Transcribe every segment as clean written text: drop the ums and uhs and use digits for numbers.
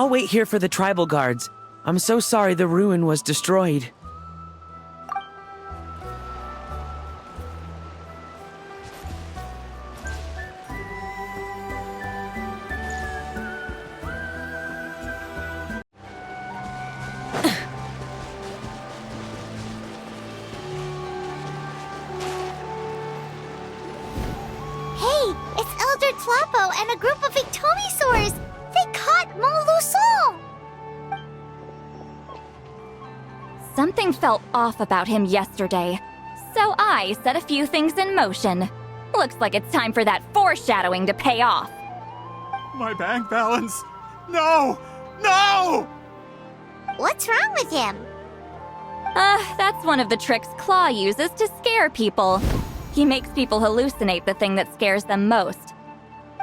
I'll wait here for the tribal guards. I'm so sorry the ruin was destroyed. Hey, it's Elder Tlapo and a group of Victomisaurs! They caught Molusol! Something felt off about him yesterday, so I set a few things in motion. Looks like it's time for that foreshadowing to pay off. My bank balance! No! No! What's wrong with him? That's one of the tricks Claw uses to scare people. He makes people hallucinate the thing that scares them most.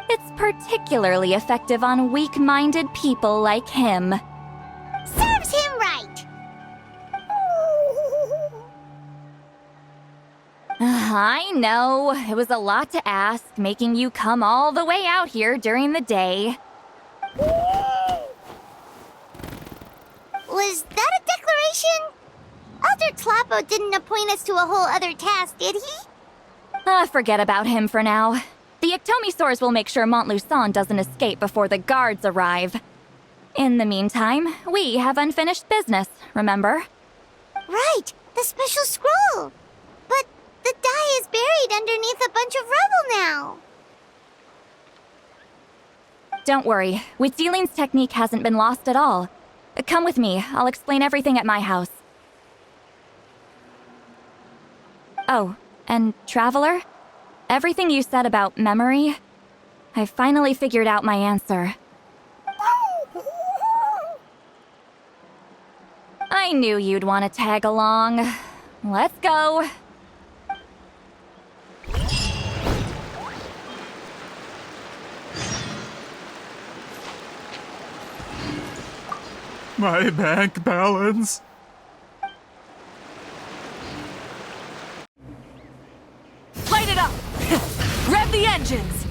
It's particularly effective on weak-minded people like him. Serves him right! I know, it was a lot to ask, making you come all the way out here during the day. Was that a declaration? Elder Tlapo didn't appoint us to a whole other task, did he? Forget about him for now. The Ectomisaurs will make sure Montluçon doesn't escape before the guards arrive. In the meantime, we have unfinished business, remember? Right, the special scroll! But the die is buried underneath a bunch of rubble now! Don't worry, Witzeline's technique hasn't been lost at all. Come with me, I'll explain everything at my house. Oh, and Traveler? Everything you said about memory, I finally figured out my answer. I knew you'd want to tag along. Let's go. My bank balance! Light it up! Rev the engines!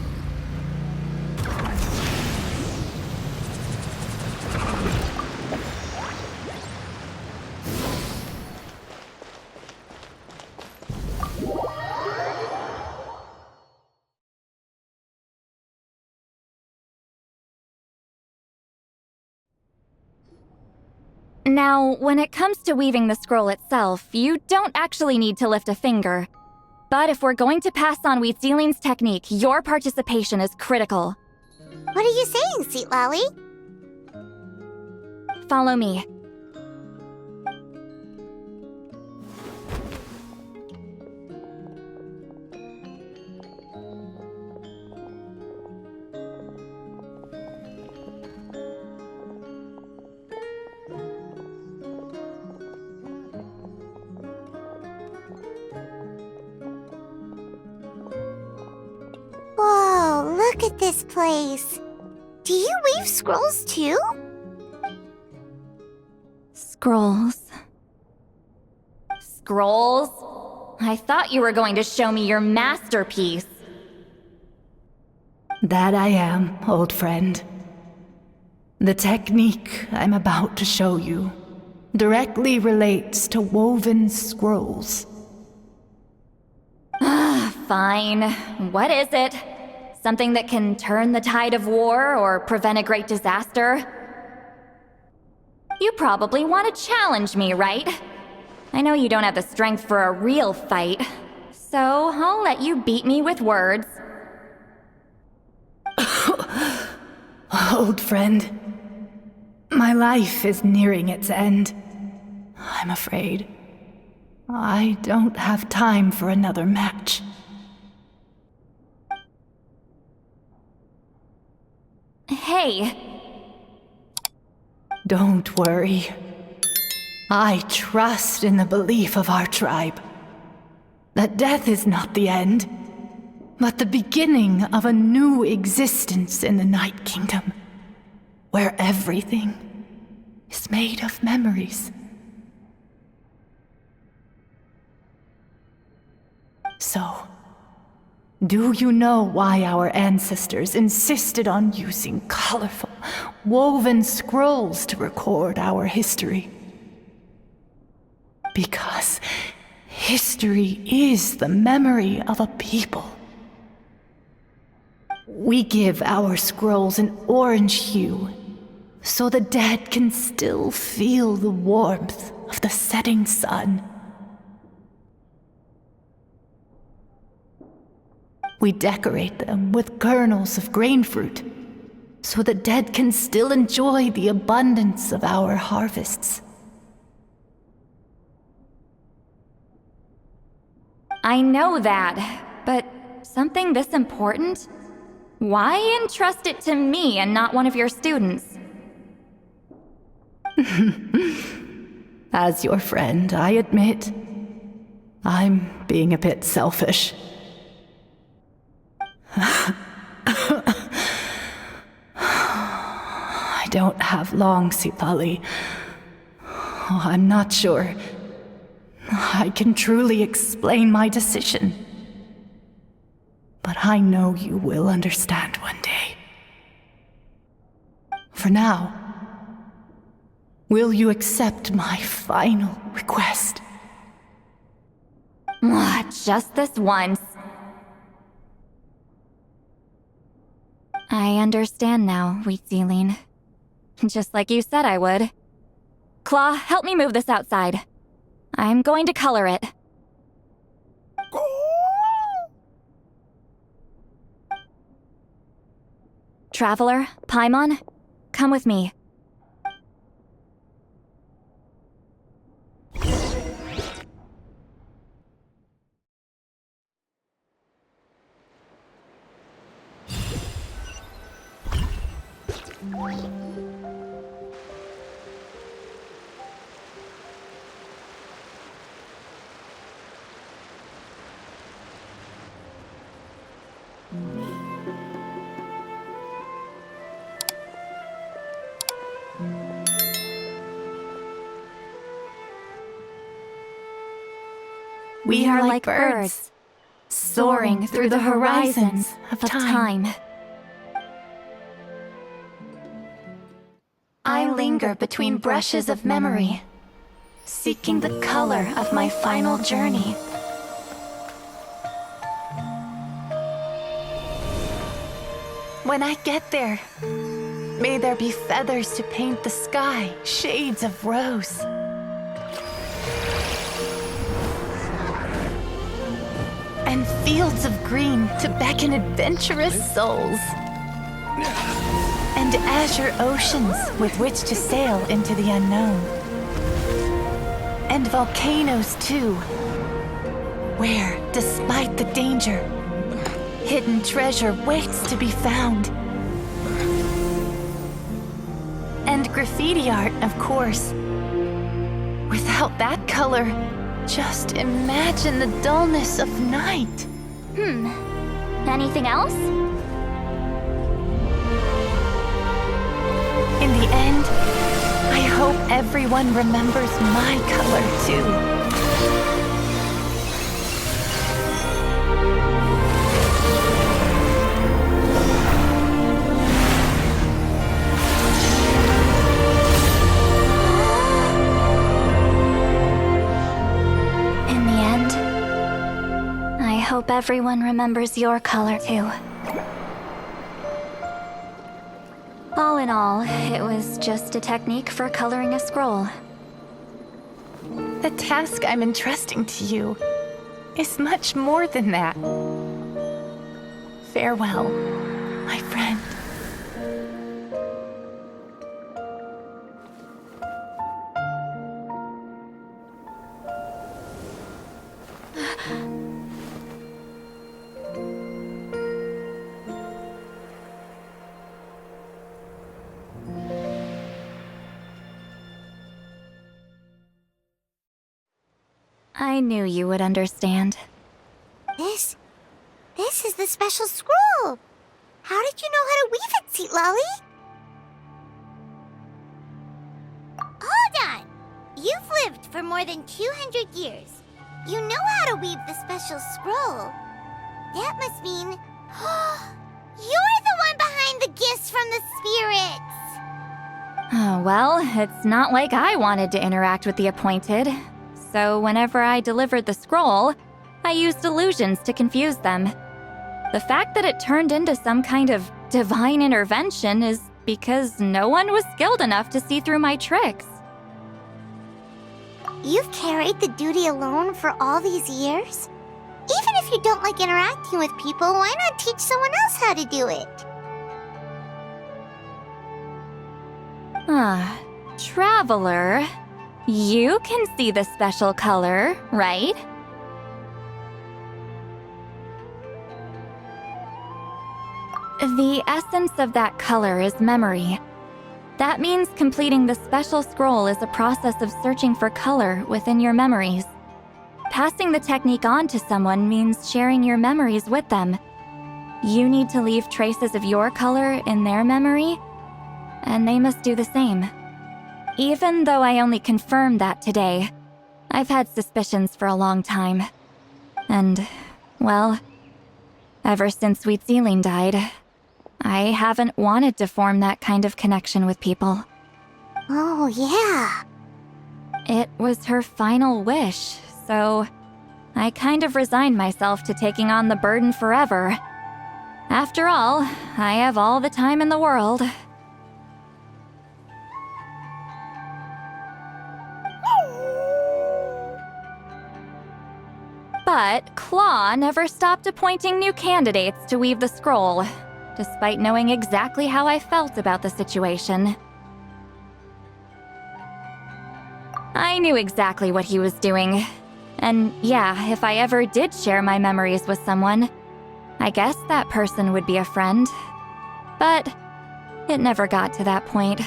Now, when it comes to weaving the scroll itself, you don't actually need to lift a finger. But if we're going to pass on Witzeline's technique, your participation is critical. What are you saying, Citlali? Follow me. Whoa, look at this place. Do you weave scrolls too? Scrolls. Scrolls? I thought you were going to show me your masterpiece. That I am, old friend. The technique I'm about to show you directly relates to woven scrolls. Fine. What is it? Something that can turn the tide of war or prevent a great disaster? You probably want to challenge me, right? I know you don't have the strength for a real fight, so I'll let you beat me with words. Old friend, my life is nearing its end. I'm afraid I don't have time for another match. Hey. Don't worry. I trust in the belief of our tribe that death is not the end, but the beginning of a new existence in the Night Kingdom, where everything is made of memories. So, do you know why our ancestors insisted on using colorful, woven scrolls to record our history. Because history is the memory of a people. We give our scrolls an orange hue, so the dead can still feel the warmth of the setting sun. We decorate them with kernels of grain fruit, so the dead can still enjoy the abundance of our harvests. I know that, but something this important? Why entrust it to me and not one of your students? As your friend, I admit, I'm being a bit selfish. I don't have long, Citlali. Oh, I'm not sure I can truly explain my decision. But I know you will understand one day. For now, will you accept my final request? Just this once. I understand now, Citlali. Just like you said I would. Claw, help me move this outside. I'm going to color it. Traveler, Paimon, come with me. We are like birds, soaring through the horizons of time. I linger between brushes of memory, seeking the color of my final journey. When I get there, may there be feathers to paint the sky, shades of rose. And fields of green to beckon adventurous souls. And azure oceans with which to sail into the unknown. And volcanoes too, where, despite the danger, hidden treasure waits to be found. And graffiti art, of course. Without that color, just imagine the dullness of night. Anything else? In the end, I hope everyone remembers my color too. I hope everyone remembers your color too. All in all, it was just a technique for coloring a scroll. The task I'm entrusting to you is much more than that. Farewell, my friend. I knew you would understand. This is the special scroll. How did you know how to weave it, Citlali? Hold on. You've lived for more than 200 years. You know how to weave the special scroll. That must mean you're the one behind the gifts from the spirits. Oh, well, it's not like I wanted to interact with the appointed. So whenever I delivered the scroll, I used illusions to confuse them. The fact that it turned into some kind of divine intervention is because no one was skilled enough to see through my tricks. You've carried the duty alone for all these years? Even if you don't like interacting with people, why not teach someone else how to do it? Traveler, you can see the special color, right? The essence of that color is memory. That means completing the special scroll is a process of searching for color within your memories. Passing the technique on to someone means sharing your memories with them. You need to leave traces of your color in their memory, and they must do the same. Even though I only confirmed that today, I've had suspicions for a long time. And, well, ever since Sweet Celine died, I haven't wanted to form that kind of connection with people. Oh, yeah. It was her final wish, so I kind of resigned myself to taking on the burden forever. After all, I have all the time in the world. But Claw never stopped appointing new candidates to weave the scroll, despite knowing exactly how I felt about the situation. I knew exactly what he was doing. And yeah, if I ever did share my memories with someone, I guess that person would be a friend. But it never got to that point.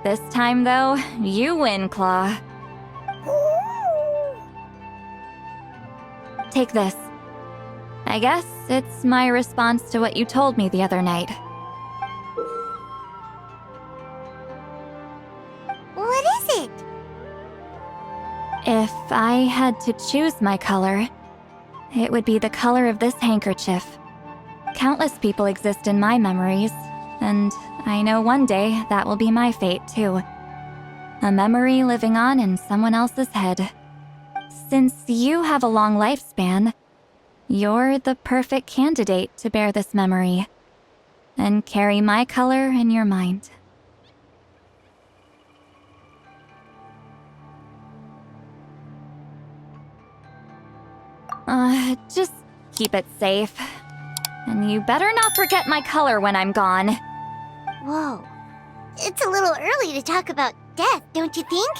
This time, though, you win, Claw. Take this. I guess it's my response to what you told me the other night. What is it? If I had to choose my color, it would be the color of this handkerchief. Countless people exist in my memories, and I know one day that will be my fate too. A memory living on in someone else's head. Since you have a long lifespan, you're the perfect candidate to bear this memory and carry my color in your mind. Just keep it safe. And you better not forget my color when I'm gone. Whoa. It's a little early to talk about death, don't you think?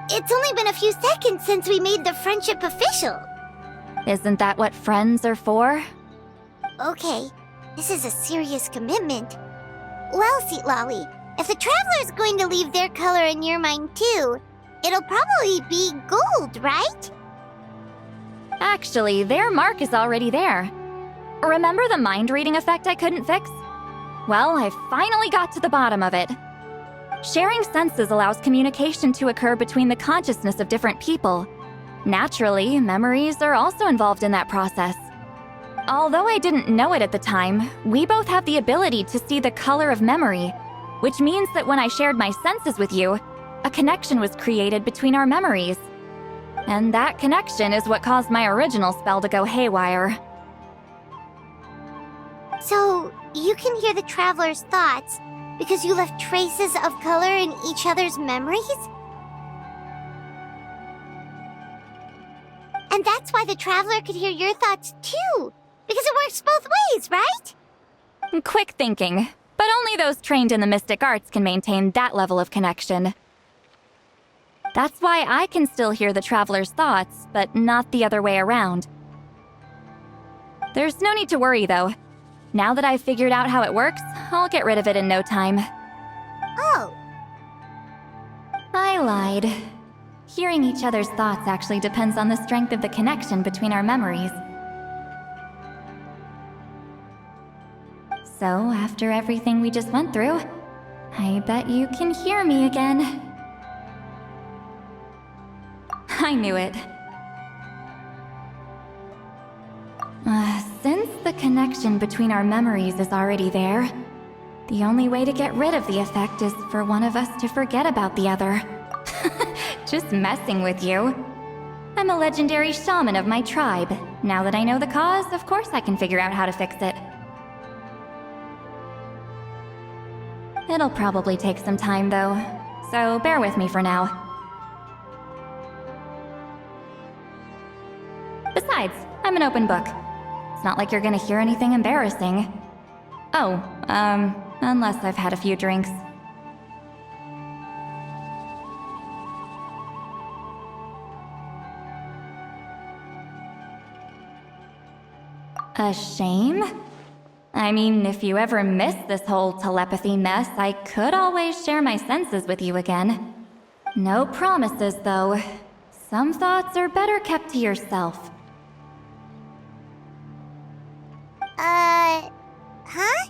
It's only been a few seconds since we made the friendship official. Isn't that what friends are for? Okay, this is a serious commitment. Well, Citlali, if the Traveler's going to leave their color in your mind too, it'll probably be gold, right? Actually, their mark is already there. Remember the mind-reading effect I couldn't fix? Well, I finally got to the bottom of it. Sharing senses allows communication to occur between the consciousness of different people. Naturally, memories are also involved in that process. Although I didn't know it at the time, we both have the ability to see the color of memory, which means that when I shared my senses with you, a connection was created between our memories. And that connection is what caused my original spell to go haywire. So, you can hear the Traveler's thoughts because you left traces of color in each other's memories? And that's why the Traveler could hear your thoughts too, because it works both ways, right? Quick thinking, but only those trained in the mystic arts can maintain that level of connection. That's why I can still hear the Traveler's thoughts, but not the other way around. There's no need to worry, though. Now that I've figured out how it works, I'll get rid of it in no time. Oh. I lied. Hearing each other's thoughts actually depends on the strength of the connection between our memories. So, after everything we just went through, I bet you can hear me again. I knew it. Since the connection between our memories is already there, The only way to get rid of the effect is for one of us to forget about the other. Just messing with you. I'm a legendary shaman of my tribe. Now that I know the cause, of course I can figure out how to fix it. It'll probably take some time, though, so bear with me for now. Besides, I'm an open book. It's not like you're gonna hear anything embarrassing. Oh, unless I've had a few drinks. A shame? I mean, if you ever miss this whole telepathy mess, I could always share my senses with you again. No promises, though. Some thoughts are better kept to yourself. Huh?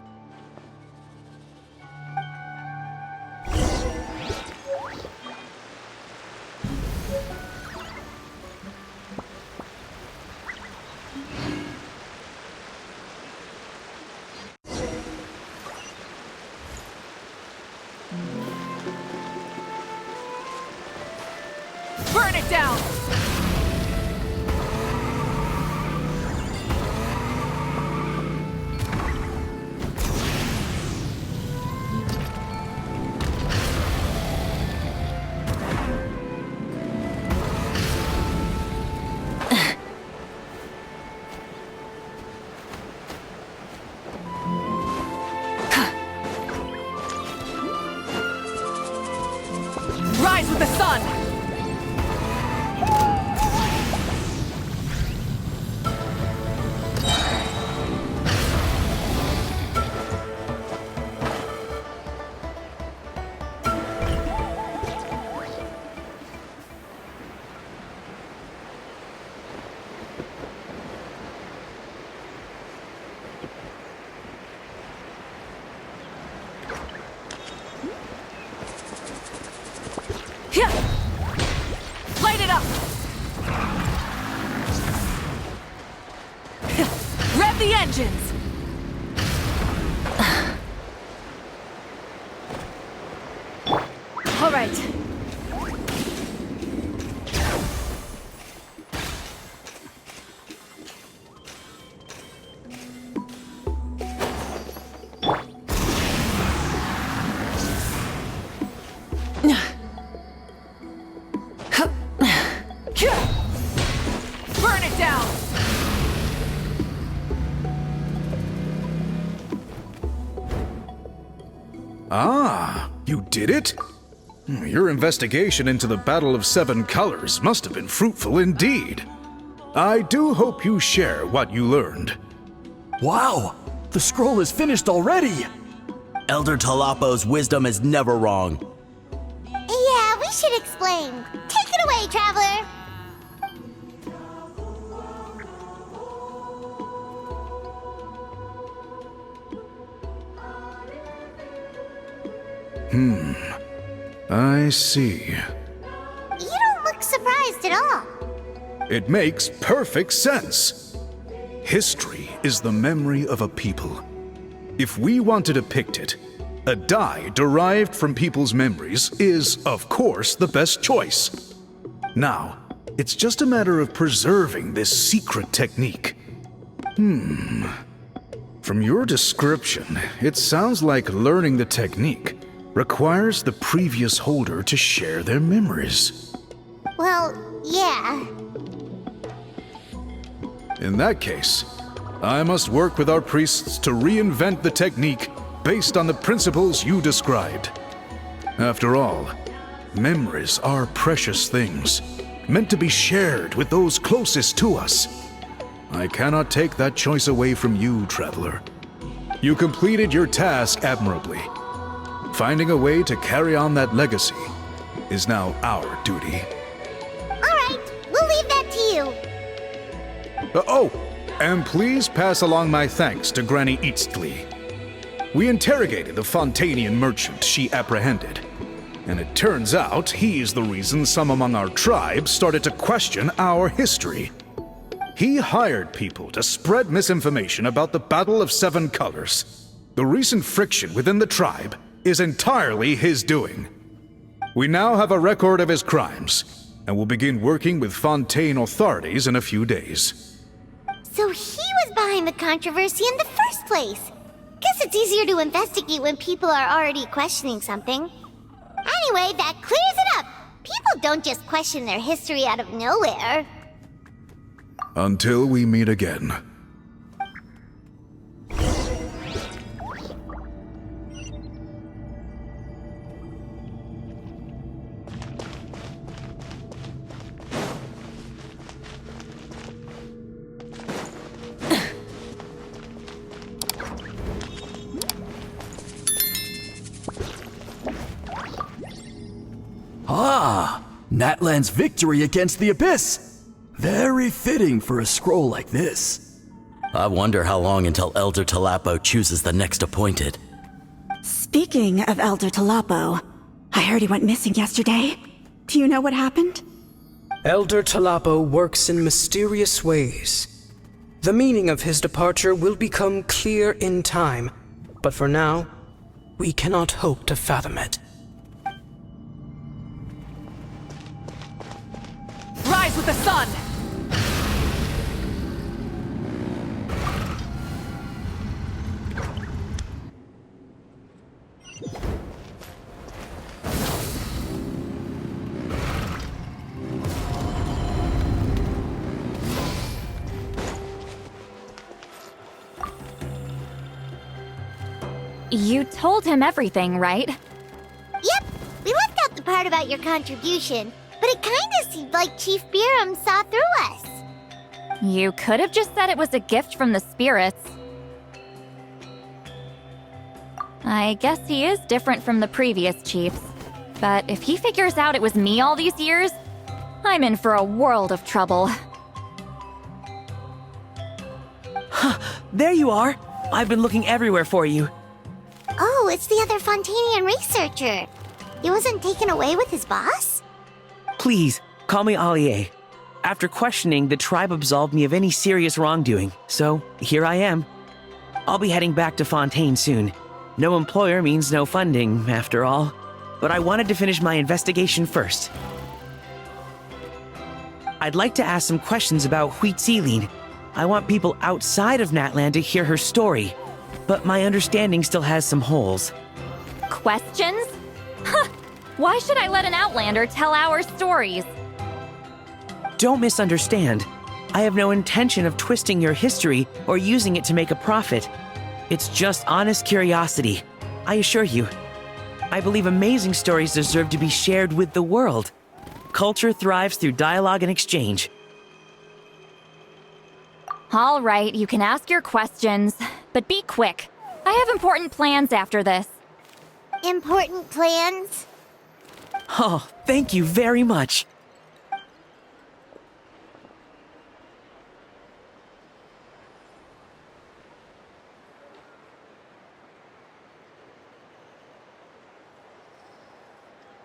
Burn it down! Rise with the sun! Light it up! Rev the engines! All right. Burn it down! Ah, you did it? Your investigation into the Battle of Seven Colors must have been fruitful indeed. I do hope you share what you learned. Wow! The scroll is finished already! Elder Talapo's wisdom is never wrong. Yeah, we should explain. Take it away, Traveler. I see. You don't look surprised at all. It makes perfect sense. History is the memory of a people. If we want to depict it, a dye derived from people's memories is, of course, the best choice. Now, it's just a matter of preserving this secret technique. From your description, it sounds like learning the technique requires the previous holder to share their memories. Well, yeah. In that case, I must work with our priests to reinvent the technique based on the principles you described. After all, memories are precious things, meant to be shared with those closest to us. I cannot take that choice away from you, Traveler. You completed your task admirably. Finding a way to carry on that legacy is now our duty. All right, we'll leave that to you. And please pass along my thanks to Granny Citlali. We interrogated the Fontanian merchant she apprehended, and it turns out he's the reason some among our tribe started to question our history. He hired people to spread misinformation about the Battle of Seven Colors. The recent friction within the tribe is entirely his doing. We now have a record of his crimes, and will begin working with Fontaine authorities in a few days. So he was behind the controversy in the first place. Guess it's easier to investigate when people are already questioning something. Anyway, that clears it up. People don't just question their history out of nowhere. Until we meet again. Ah, Natlan's victory against the Abyss. Very fitting for a scroll like this. I wonder how long until Elder Talapo chooses the next appointed. Speaking of Elder Talapo, I heard he went missing yesterday. Do you know what happened? Elder Talapo works in mysterious ways. The meaning of his departure will become clear in time, but for now, we cannot hope to fathom it. Rise with the sun! You told him everything, right? Yep, we left out the part about your contribution, but it kinda seemed like Chief Biram saw through us. You could have just said it was a gift from the spirits. I guess he is different from the previous chiefs. But if he figures out it was me all these years, I'm in for a world of trouble. There you are! I've been looking everywhere for you. Oh, it's the other Fontanian researcher. He wasn't taken away with his boss? Please, call me Allier. After questioning, the tribe absolved me of any serious wrongdoing, so here I am. I'll be heading back to Fontaine soon. No employer means no funding, after all. But I wanted to finish my investigation first. I'd like to ask some questions about Citlali. I want people outside of Natland to hear her story, but my understanding still has some holes. Questions? Huh! Why should I let an Outlander tell our stories? Don't misunderstand. I have no intention of twisting your history or using it to make a profit. It's just honest curiosity, I assure you. I believe amazing stories deserve to be shared with the world. Culture thrives through dialogue and exchange. All right, you can ask your questions, but be quick. I have important plans after this. Important plans? Oh, thank you very much.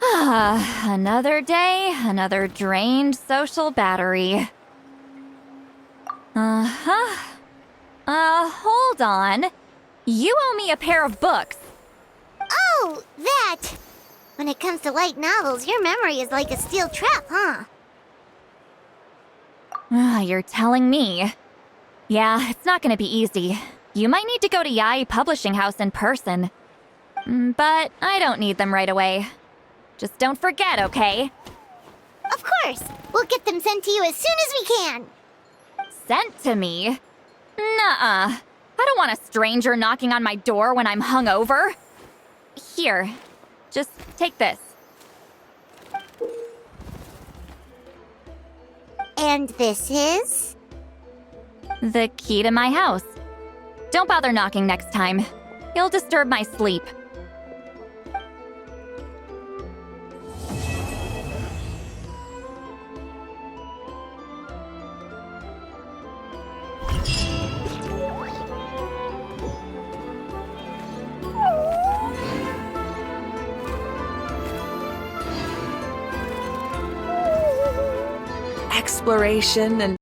Another day, another drained social battery. Hold on. You owe me a pair of books. Oh, that! When it comes to light novels, your memory is like a steel trap, huh? You're telling me. Yeah, it's not gonna be easy. You might need to go to Yai Publishing House in person. But I don't need them right away. Just don't forget, okay? Of course! We'll get them sent to you as soon as we can! Sent to me? Nuh-uh. I don't want a stranger knocking on my door when I'm hungover. Here, just take this. And this is? The key to my house. Don't bother knocking next time. You'll disturb my sleep. Exploration and